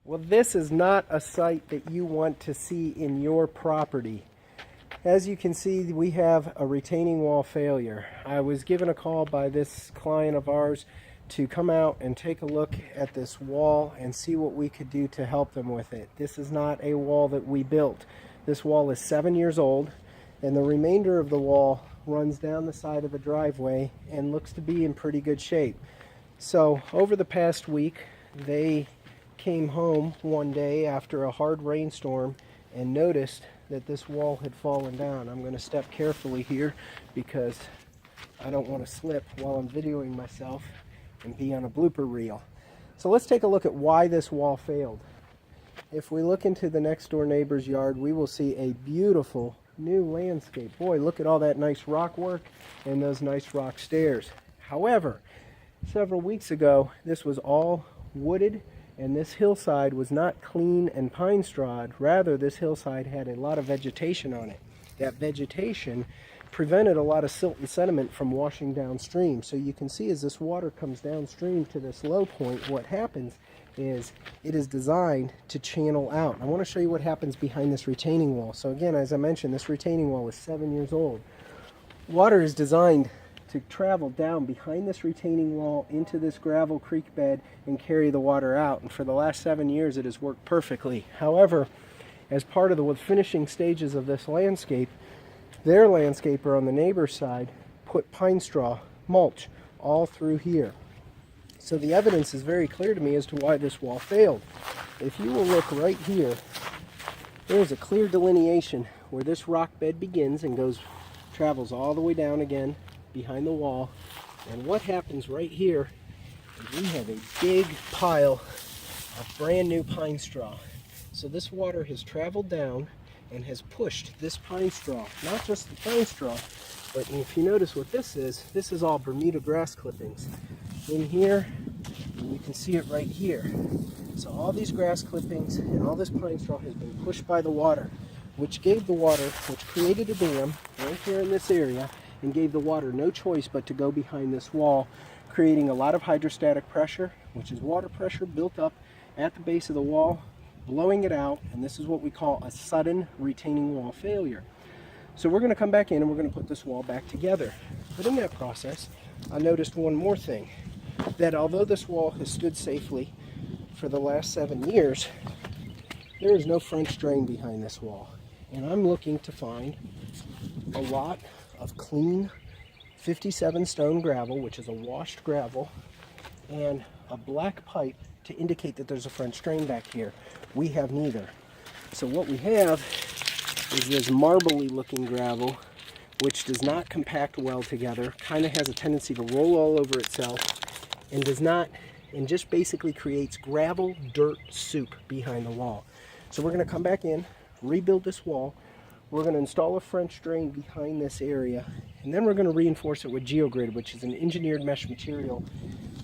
Well, this is not a site that you want to see in your property. As you can see, we have a retaining wall failure. I was given a call by this client of ours to come out and take a look at this wall and see what we could do to help them with it. This is not a wall that we built. This wall is 7 years old, and the remainder of the wall runs down the side of the driveway and looks to be in pretty good shape. So over the past week, they came home one day after a hard rainstorm and noticed that this wall had fallen down. I'm going to step carefully here because I don't want to slip while I'm videoing myself and be on a blooper reel. So let's take a look at why this wall failed. If we look into the next door neighbor's yard, we will see a beautiful new landscape. Boy, look at all that nice rock work and those nice rock stairs. However, several weeks ago, this was all wooded, and this hillside was not clean and pine strawed. Rather, this hillside had a lot of vegetation on it. That vegetation prevented a lot of silt and sediment from washing downstream. So you can see as this water comes downstream to this low point, what happens is it is designed to channel out. I want to show you what happens behind this retaining wall. So again, as I mentioned, this retaining wall is 7 years old. Water is designed to travel down behind this retaining wall into this gravel creek bed and carry the water out. And for the last 7 years, it has worked perfectly. However, as part of the finishing stages of this landscape, their landscaper on the neighbor's side put pine straw mulch all through here. So the evidence is very clear to me as to why this wall failed. If you will look right here, there is a clear delineation where this rock bed begins and travels all the way down again behind the wall. And what happens right here is we have a big pile of brand new pine straw. So this water has traveled down and has pushed this pine straw, not just the pine straw, but if you notice what this is all Bermuda grass clippings. In here, and you can see it right here. So all these grass clippings and all this pine straw has been pushed by the water, which created a dam right here in this area, and gave the water no choice but to go behind this wall, creating a lot of hydrostatic pressure, which is water pressure built up at the base of the wall, blowing it out, and this is what we call a sudden retaining wall failure. So we're going to come back in and we're going to put this wall back together. But in that process, I noticed one more thing, that although this wall has stood safely for the last 7 years, there is no French drain behind this wall. And I'm looking to find a lot of clean 57 stone gravel, which is a washed gravel, and a black pipe to indicate that there's a French drain back here. We have neither. So what we have is this marbly looking gravel, which does not compact well together, kind of has a tendency to roll all over itself, and just basically creates gravel dirt soup behind the wall. So we're going to come back in, rebuild this wall. We're going to install a French drain behind this area, and then we're going to reinforce it with geogrid, which is an engineered mesh material.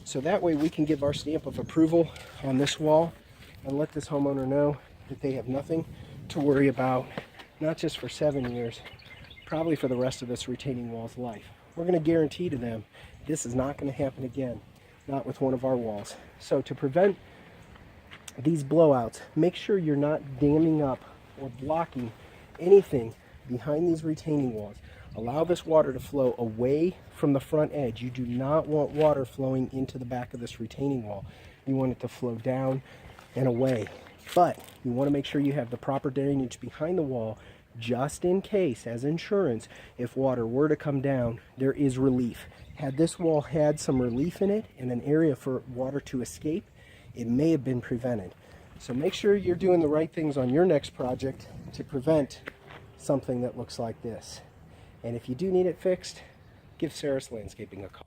So that way we can give our stamp of approval on this wall and let this homeowner know that they have nothing to worry about, not just for 7 years, probably for the rest of this retaining wall's life. We're going to guarantee to them this is not going to happen again, not with one of our walls. So to prevent these blowouts, make sure you're not damming up or blocking anything behind these retaining walls. Allow this water to flow away from the front edge. You do not want water flowing into the back of this retaining wall. You want it to flow down and away. But you want to make sure you have the proper drainage behind the wall, just in case, as insurance, if water were to come down, there is relief. Had this wall had some relief in it and an area for water to escape, it may have been prevented. So make sure you're doing the right things on your next project to prevent something that looks like this. And if you do need it fixed, give Sarros Landscaping a call.